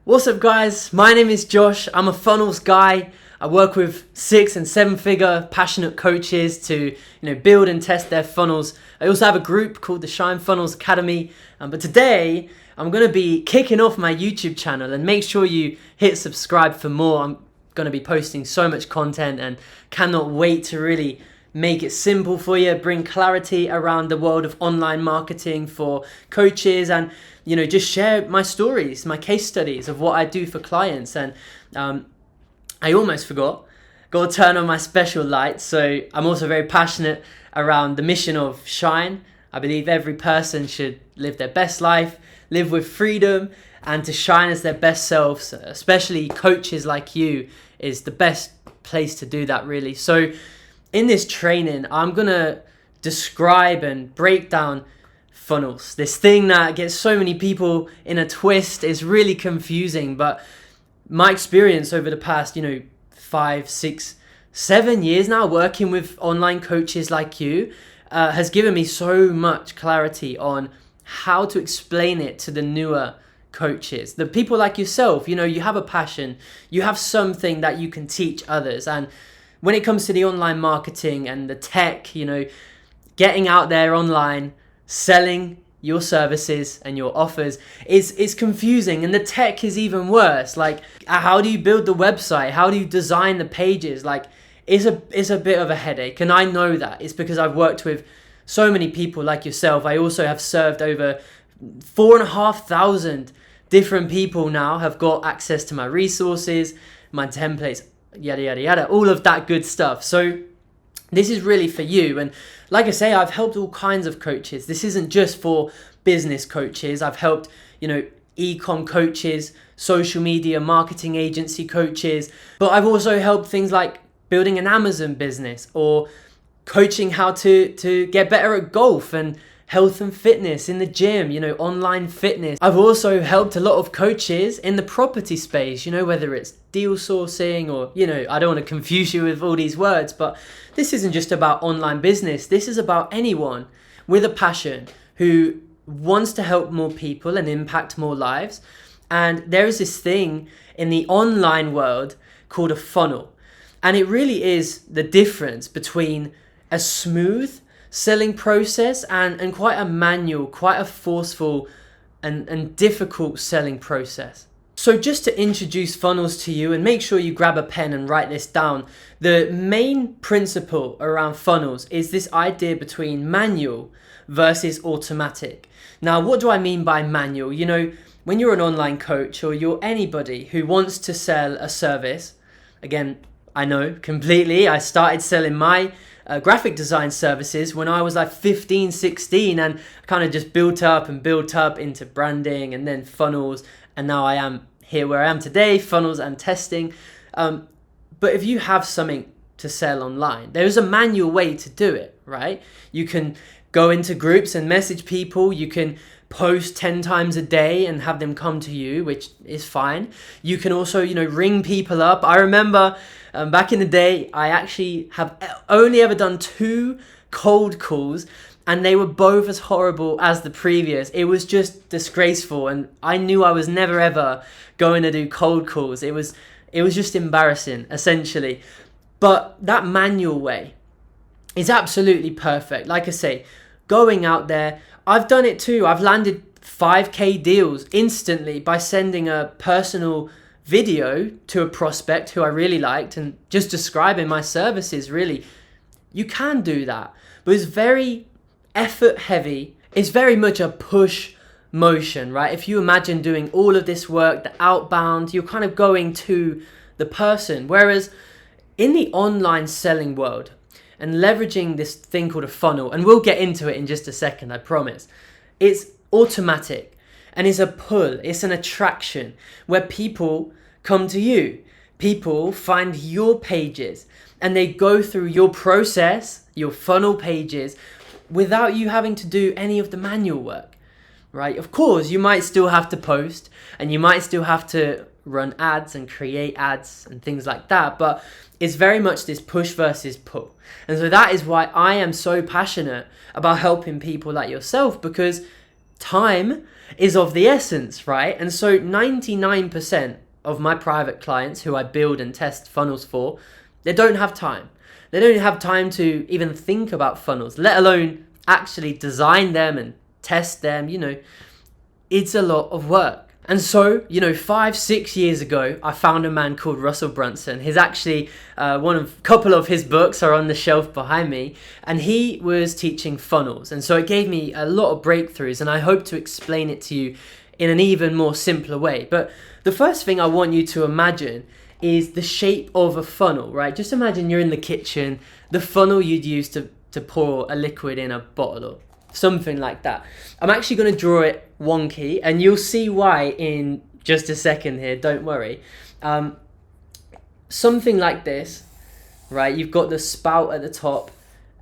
What's up guys, my name is Josh. I'm a funnels guy. I work with 6 and 7 figure passionate coaches to build and test their funnels. I also have a group called the Shine Funnels Academy. But today I'm going to be kicking off my YouTube channel, and make sure you hit subscribe for more. I'm going to be posting so much content and cannot wait to really make it simple for you, bring clarity around the world of online marketing for coaches, and just share my stories, my case studies of what I do for clients. And I almost forgot, got to turn on my special light. So I'm also very passionate around the mission of Shine. I believe every person should live their best life, live with freedom, and to shine as their best selves. Especially coaches like you is the best place to do that, really. So in this training, I'm gonna describe and break down funnels. This thing that gets so many people in a twist is really confusing, but my experience over the past 5, 6, 7 years now working with online coaches like you has given me so much clarity on how to explain it to the newer coaches, the people like yourself. You have a passion, you have something that you can teach others. And when it comes to the online marketing and the tech, getting out there online, selling your services and your offers is confusing. And the tech is even worse. Like, how do you build the website? How do you design the pages? Like, it's a bit of a headache. And I know that. It's because I've worked with so many people like yourself. I also have served over 4,500 different people now, have got access to my resources, my templates, yada, yada, yada, all of that good stuff. So this is really for you. And like I say, I've helped all kinds of coaches. This isn't just for business coaches. I've helped, e-com coaches, social media marketing agency coaches, but I've also helped things like building an Amazon business, or coaching how to get better at golf and health and fitness in the gym, online fitness. I've also helped a lot of coaches in the property space, whether it's deal sourcing or, I don't want to confuse you with all these words, but this isn't just about online business. This is about anyone with a passion who wants to help more people and impact more lives. And there is this thing in the online world called a funnel. And it really is the difference between a smooth selling process and quite a manual, quite a forceful and difficult selling process. So just to introduce funnels to you, and make sure you grab a pen and write this down, the main principle around funnels is this idea between manual versus automatic. Now, what do I mean by manual? When you're an online coach, or you're anybody who wants to sell a service, again, I know completely, I started selling my graphic design services when I was like 15, 16, and kind of just built up into branding and then funnels. And now I am here where I am today, funnels and testing. But if you have something to sell online, there is a manual way to do it, right? You can go into groups and message people. You can post 10 times a day and have them come to you, which is fine. You can also, ring people up. I remember back in the day, I actually have only ever done 2 cold calls, and they were both as horrible as the previous. It was just disgraceful, and I knew I was never ever going to do cold calls. It was just embarrassing, essentially. But that manual way is absolutely perfect. Like I say, going out there, I've done it too. I've landed 5K deals instantly by sending a personal video to a prospect who I really liked and just describing my services. Really, you can do that, but it's very effort heavy. It's very much a push motion, right? If you imagine doing all of this work, the outbound, you're kind of going to the person. Whereas in the online selling world, and leveraging this thing called a funnel, and we'll get into it in just a second, I promise, it's automatic, and it's a pull, it's an attraction where people come to you. People find your pages and they go through your process, your funnel pages, without you having to do any of the manual work, right? Of course, you might still have to post, and you might still have to run ads and create ads and things like that, but it's very much this push versus pull. And so that is why I am so passionate about helping people like yourself, because time is of the essence, right? And so 99% of my private clients who I build and test funnels for, they don't have time. They don't have time to even think about funnels, let alone actually design them and test them. It's a lot of work. And so, 5-6 years ago, I found a man called Russell Brunson. He's actually couple of his books are on the shelf behind me, and he was teaching funnels. And so it gave me a lot of breakthroughs, and I hope to explain it to you in an even more simpler way. But the first thing I want you to imagine is the shape of a funnel, right? Just imagine you're in the kitchen, the funnel you'd use to pour a liquid in a bottle or something like that. I'm actually going to draw it wonky, and you'll see why in just a second here, don't worry. Something like this, right? You've got the spout at the top,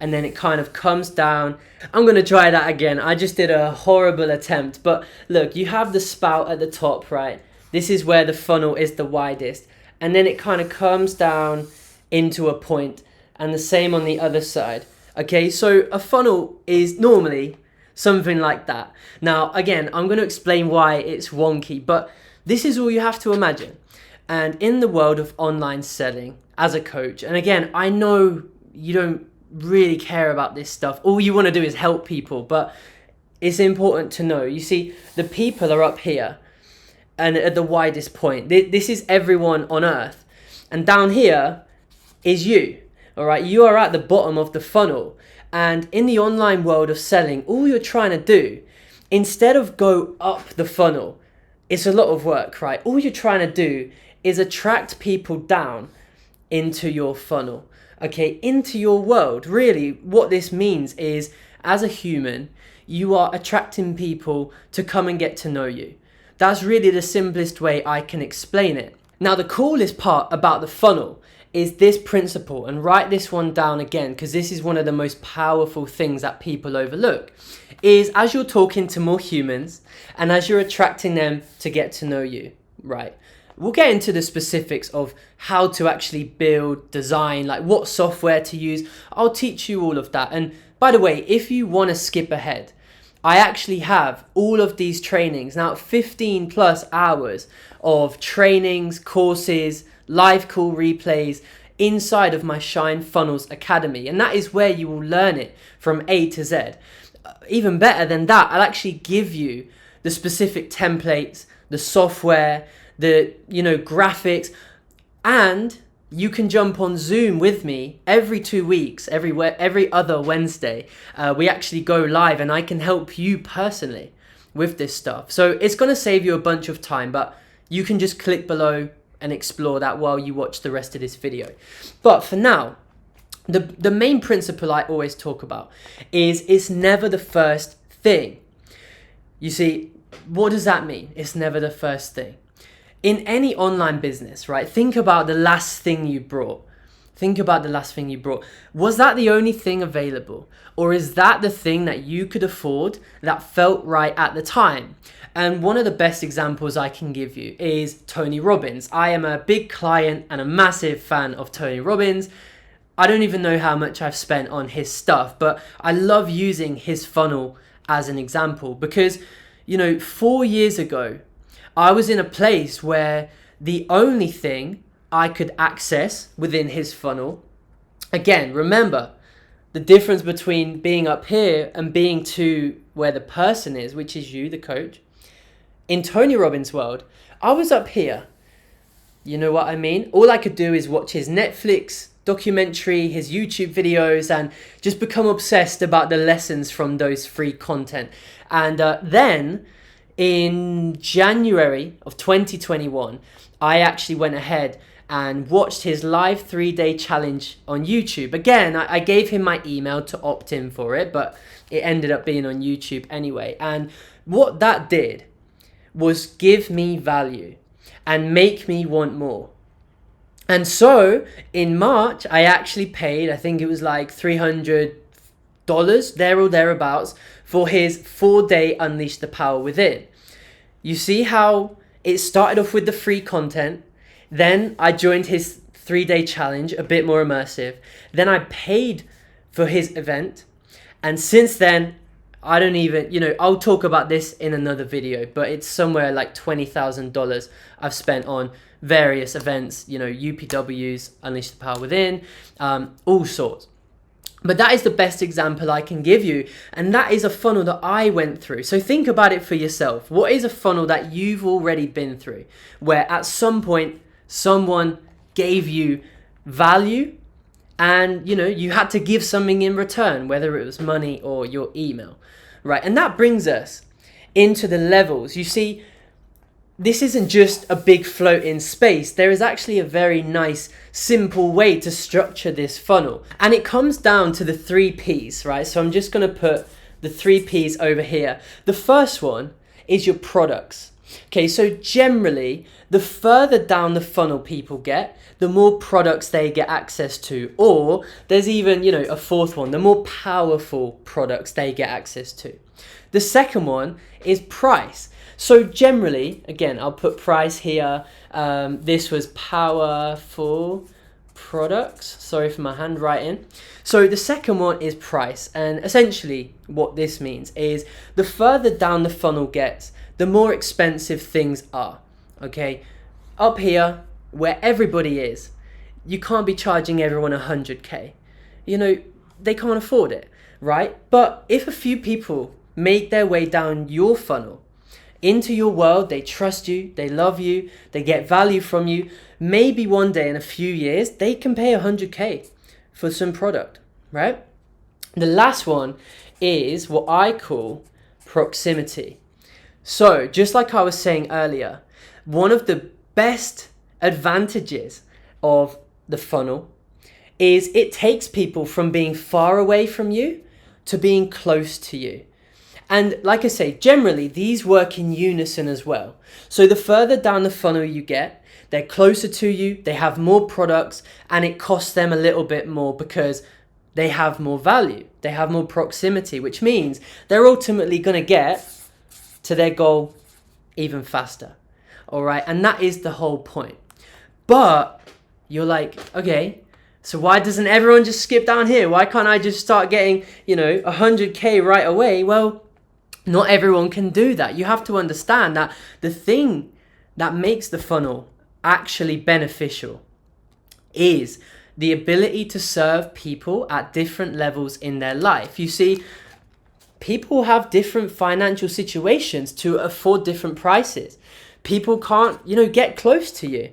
and then it kind of comes down. I'm going to try that again. I just did a horrible attempt, but look, you have the spout at the top, right? This is where the funnel is the widest, and then it kind of comes down into a point, and the same on the other side. Okay, so a funnel is normally something like that. Now, again, I'm going to explain why it's wonky, but this is all you have to imagine. And in the world of online selling, as a coach, and again, I know you don't really care about this stuff. All you want to do is help people, but it's important to know. You see, the people are up here and at the widest point. This is everyone on earth. And down here is you. All right, you are at the bottom of the funnel. And in the online world of selling, all you're trying to do, instead of go up the funnel, it's a lot of work, right? All you're trying to do is attract people down into your funnel, okay, into your world. Really, what this means is, as a human, you are attracting people to come and get to know you. That's really the simplest way I can explain it. Now, the coolest part about the funnel is this principle, and write this one down again, because this is one of the most powerful things that people overlook, is as you're talking to more humans and as you're attracting them to get to know you, right? We'll get into the specifics of how to actually build, design, like what software to use. I'll teach you all of that. And by the way, if you want to skip ahead, I actually have all of these trainings, now 15 plus hours of trainings, courses, live call replays inside of my Shine Funnels Academy. And that is where you will learn it from A to Z. Even better than that, I'll actually give you the specific templates, the software, the graphics, and you can jump on Zoom with me every 2 weeks, every other Wednesday. We actually go live, and I can help you personally with this stuff. So it's going to save you a bunch of time, but you can just click below and explore that while you watch the rest of this video. But for now, the main principle I always talk about is it's never the first thing. You see, what does that mean? It's never the first thing. In any online business, right? Think about the last thing you brought. Think about the last thing you brought. Was that the only thing available? Or is that the thing that you could afford that felt right at the time? And one of the best examples I can give you is Tony Robbins. I am a big client and a massive fan of Tony Robbins. I don't even know how much I've spent on his stuff, but I love using his funnel as an example because, 4 years ago, I was in a place where the only thing I could access within his funnel, again, remember the difference between being up here and being to where the person is, which is you, the coach. In Tony Robbins' world, I was up here. You know what I mean? All I could do is watch his Netflix documentary, his YouTube videos, and just become obsessed about the lessons from those free content. And then in January of 2021, I actually went ahead and watched his live 3-day challenge on YouTube. Again, I gave him my email to opt in for it, but it ended up being on YouTube anyway. And what that did was give me value and make me want more. And so in March, I actually paid, I think it was like $300 there or thereabouts for his 4-day Unleash the Power Within. You see how it started off with the free content. Then I joined his 3-day challenge, a bit more immersive. Then I paid for his event. And since then, I don't even, I'll talk about this in another video, but it's somewhere like $20,000 I've spent on various events, UPWs, Unleash the Power Within, all sorts. But that is the best example I can give you. And that is a funnel that I went through. So think about it for yourself. What is a funnel that you've already been through, where at some point someone gave you value and, you had to give something in return, whether it was money or your email, right? And that brings us into the levels. You see, this isn't just a big float in space. There is actually a very nice, simple way to structure this funnel. And it comes down to the 3 Ps, right? So I'm just going to put the 3 Ps over here. The first one is your products. Okay, so generally, the further down the funnel people get, the more products they get access to. Or there's even, a fourth one, the more powerful products they get access to. The second one is price. So generally, again, I'll put price here. This was powerful products. Sorry for my handwriting. So the second one is price. And essentially what this means is the further down the funnel gets, the more expensive things are. Okay, up here where everybody is, you can't be charging everyone 100K. They can't afford it, right? But if a few people make their way down your funnel, into your world, they trust you, they love you, they get value from you, maybe one day in a few years, they can pay 100K for some product, right? The last one is what I call proximity. So just like I was saying earlier, one of the best advantages of the funnel is it takes people from being far away from you to being close to you. And like I say, generally, these work in unison as well. So the further down the funnel you get, they're closer to you, they have more products, and it costs them a little bit more because they have more value. They have more proximity, which means they're ultimately going to get to their goal even faster. All right. And that is the whole point. But you're like, okay, so why doesn't everyone just skip down here? Why can't I just start getting, 100K right away? Well, not everyone can do that. You have to understand that the thing that makes the funnel actually beneficial is the ability to serve people at different levels in their life. You see, people have different financial situations to afford different prices. People can't, get close to you,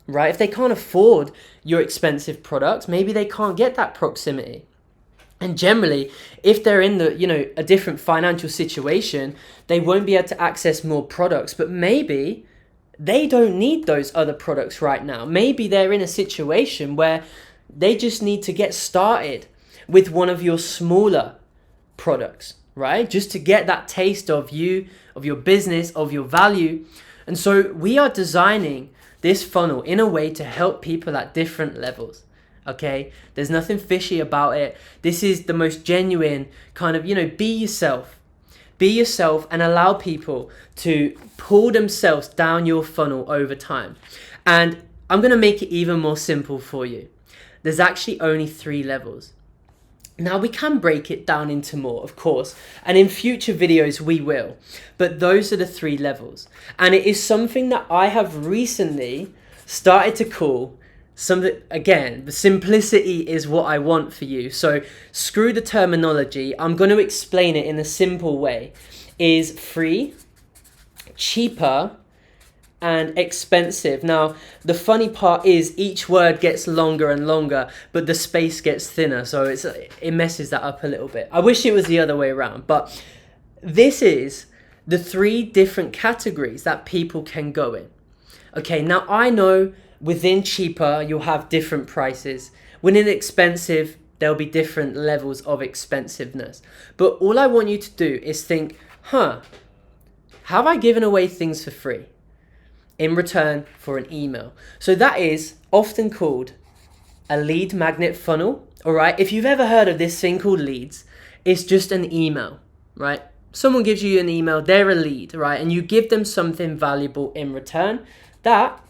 right? If they can't afford your expensive products, maybe they can't get that proximity. And generally, if they're in a different financial situation, they won't be able to access more products, but maybe they don't need those other products right now. Maybe they're in a situation where they just need to get started with one of your smaller products, right? Just to get that taste of you, of your business, of your value. And so we are designing this funnel in a way to help people at different levels. Okay, there's nothing fishy about it. This is the most genuine kind of, be yourself. Be yourself and allow people to pull themselves down your funnel over time. And I'm going to make it even more simple for you. There's actually only 3 levels. Now we can break it down into more, of course, and in future videos we will. But those are the 3 levels. And it is something that I have recently started to call something, again, the simplicity is what I want for you. So screw the terminology. I'm going to explain it in a simple way. Is free, cheaper, and expensive. Now, the funny part is each word gets longer and longer, but the space gets thinner. So it messes that up a little bit. I wish it was the other way around, but this is the 3 different categories that people can go in. Okay, now I know within cheaper, you'll have different prices. Within expensive, there'll be different levels of expensiveness. But all I want you to do is think, have I given away things for free in return for an email? So that is often called a lead magnet funnel, all right? If you've ever heard of this thing called leads, it's just an email, right? Someone gives you an email, they're a lead, right? And you give them something valuable in return. That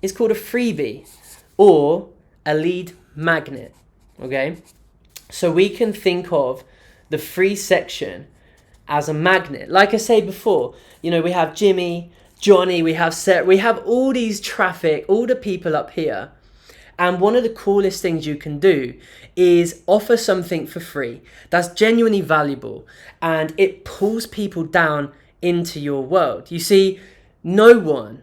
is called a freebie or a lead magnet, okay? So we can think of the free section as a magnet. Like I say before, we have Jimmy, Johnny, we have Sarah, we have all these traffic, all the people up here. And one of the coolest things you can do is offer something for free that's genuinely valuable, and it pulls people down into your world. You see, no one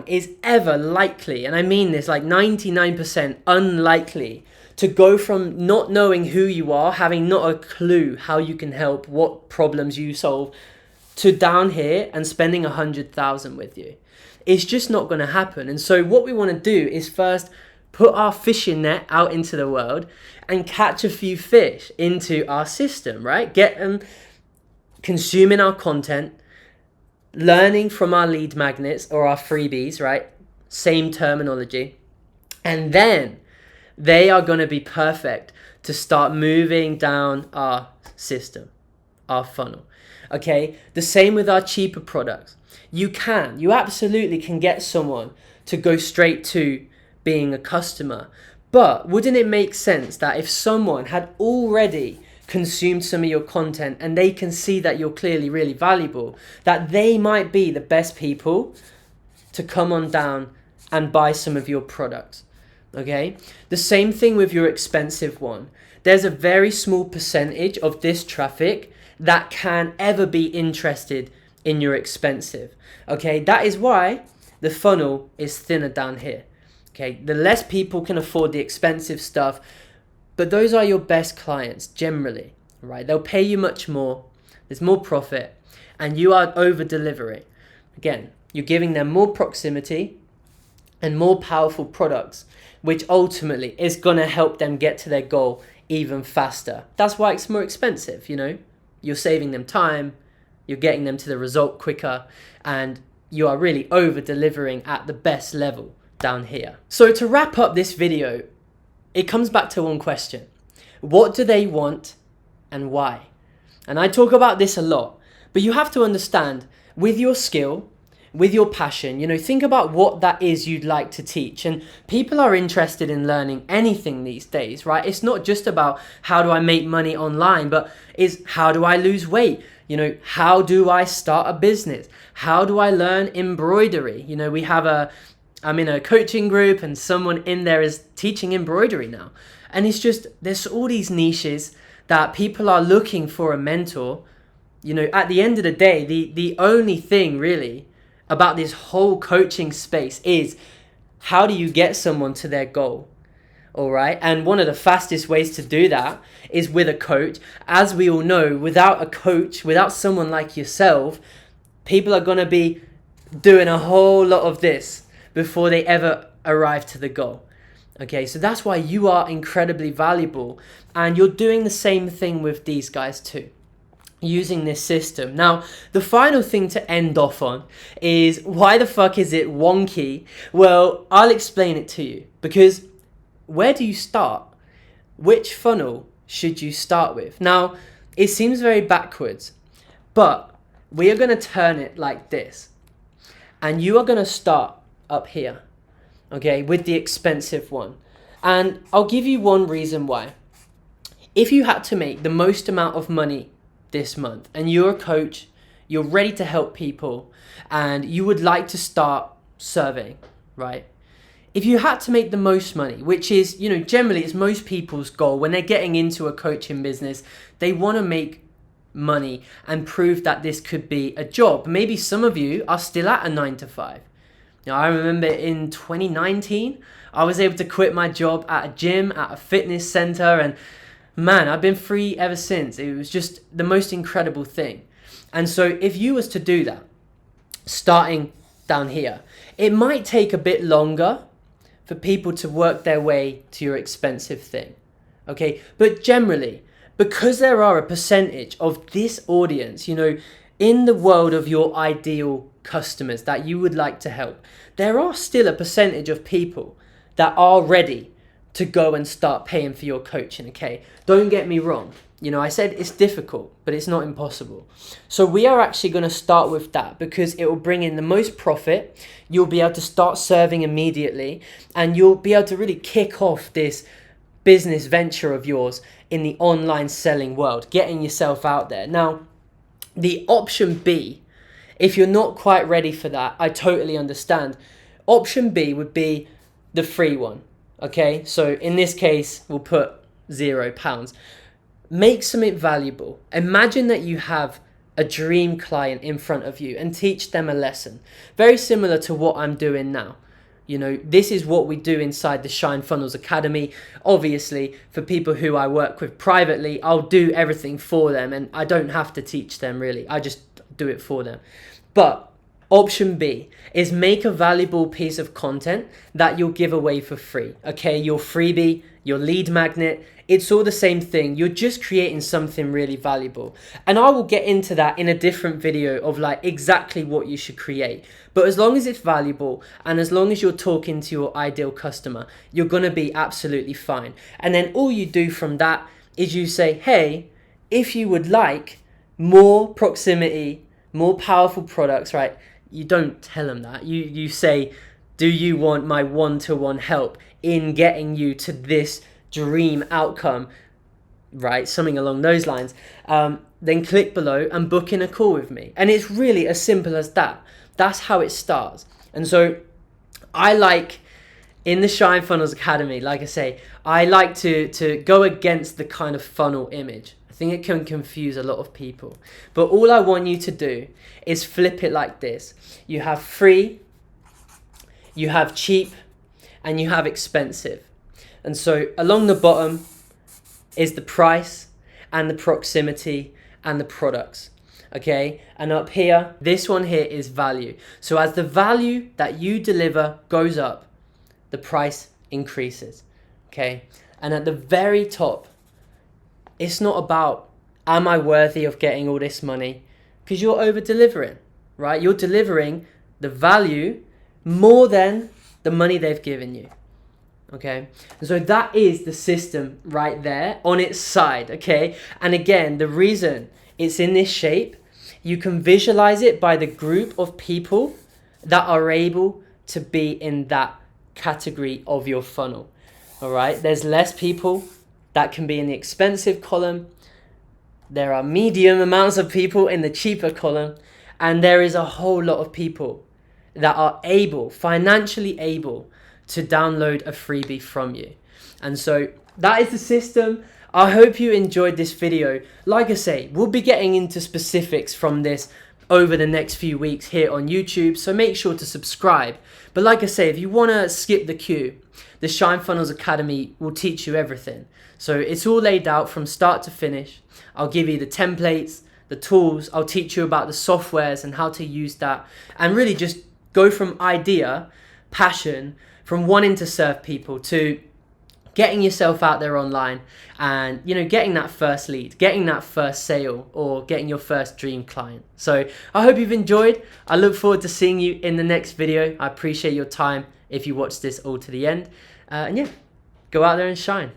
is ever likely, and I mean this, like 99% unlikely, to go from not knowing who you are, having not a clue how you can help, what problems you solve, to down here and spending 100,000 with you. It's just not going to happen. And so what we want to do is first put our fishing net out into the world and catch a few fish into our system, right? Get them consuming our content, learning from our lead magnets or our freebies, right? Same terminology. And then they are going to be perfect to start moving down our system, our funnel. Okay? The same with our cheaper products. You absolutely can get someone to go straight to being a customer. But wouldn't it make sense that if someone had already consumed some of your content and they can see that you're clearly really valuable, that they might be the best people to come on down and buy some of your products? Okay? The same thing with your expensive one. There's a very small percentage of this traffic that can ever be interested in your expensive. Okay, that is why the funnel is thinner down here. Okay, the less people can afford the expensive stuff, but those are your best clients generally, right? They'll pay you much more, there's more profit, and you are over delivering. Again, you're giving them more proximity and more powerful products, which ultimately is going to help them get to their goal even faster. That's why it's more expensive, You're saving them time, you're getting them to the result quicker, and you are really over delivering at the best level down here. So to wrap up this video, it comes back to one question. What do they want and why? And I talk about this a lot, but you have to understand, with your skill, with your passion, think about what that is you'd like to teach. And people are interested in learning anything these days, right? It's not just about how do I make money online, but it's how do I lose weight? How do I start a business? How do I learn embroidery? I'm in a coaching group and someone in there is teaching embroidery now. And it's just, there's all these niches that people are looking for a mentor. At the end of the day, the only thing really about this whole coaching space is how do you get someone to their goal? All right. And one of the fastest ways to do that is with a coach. As we all know, without a coach, without someone like yourself, people are going to be doing a whole lot of this before they ever arrive to the goal. Okay. So that's why you are incredibly valuable, and you're doing the same thing with these guys too, using this system. Now, the final thing to end off on is, why the fuck is it wonky? Well, I'll explain it to you, because where do you start? Which funnel should you start with? Now, it seems very backwards, but we are going to turn it like this. And you are going to start up here, okay, with the expensive one. And I'll give you one reason why. If you had to make the most amount of money this month and you're a coach, you're ready to help people, and you would like to start serving, right? If you had to make the most money, which is, generally it's most people's goal when they're getting into a coaching business, they want to make money and prove that this could be a job. Maybe some of you are still at a 9-to-5. I remember in 2019, I was able to quit my job at a gym, at a fitness center, and man, I've been free ever since. It was just the most incredible thing. And so if you was to do that, starting down here, it might take a bit longer for people to work their way to your expensive thing. Okay, but generally, because there are a percentage of this audience, in the world of your ideal customers that you would like to help, there are still a percentage of people that are ready to go and start paying for your coaching, okay? Don't get me wrong. I said it's difficult, but it's not impossible. So we are actually going to start with that because it will bring in the most profit. You'll be able to start serving immediately, and you'll be able to really kick off this business venture of yours in the online selling world, getting yourself out there. Now, the option B, if you're not quite ready for that, I totally understand. Option B would be the free one. Okay, so in this case, we'll put £0. Make something valuable. Imagine that you have a dream client in front of you and teach them a lesson. Very similar to what I'm doing now. You know, this is what we do inside the Shine Funnels Academy. Obviously, for people who I work with privately, I'll do everything for them and I don't have to teach them really. I just do it for them. But option B is make a valuable piece of content that you'll give away for free. Okay, your freebie, your lead magnet, it's all the same thing. You're just creating something really valuable. And I will get into that in a different video of like exactly what you should create. But as long as it's valuable and as long as you're talking to your ideal customer, you're going to be absolutely fine. And then all you do from that is you say, hey, if you would like more proximity, more powerful products, right? You don't tell them that. You say, do you want my one-to-one help in getting you to this dream outcome, right? Something along those lines. Then click below and book in a call with me. And it's really as simple as that. That's how it starts. And so I like, in the Shine Funnels Academy, like I say, I like to go against the kind of funnel image. I think it can confuse a lot of people. But all I want you to do is flip it like this. You have free, you have cheap, and you have expensive. And so along the bottom is the price and the proximity and the products. Okay, and up here, this one here is value. So as the value that you deliver goes up, the price increases. Okay, and at the very top, it's not about, am I worthy of getting all this money? Because you're over delivering, right? You're delivering the value more than the money they've given you. Okay, and so that is the system right there on its side. Okay, and again, the reason it's in this shape, you can visualize it by the group of people that are able to be in that category of your funnel. All right, there's less people that can be in the expensive column. There are medium amounts of people in the cheaper column, and there is a whole lot of people that are able, financially able, to download a freebie from you. And so that is the system. I hope you enjoyed this video. Like I say, we'll be getting into specifics from this over the next few weeks here on YouTube, so make sure to subscribe. But like I say, if you want to skip the queue, the Shine Funnels Academy will teach you everything. So it's all laid out from start to finish. I'll give you the templates, the tools, I'll teach you about the softwares and how to use that, and really just go from idea, passion, from wanting to serve people to getting yourself out there online and, you know, getting that first lead, getting that first sale, or getting your first dream client. So I hope you've enjoyed. I look forward to seeing you in the next video. I appreciate your time if you watched this all to the end. And yeah, go out there and shine.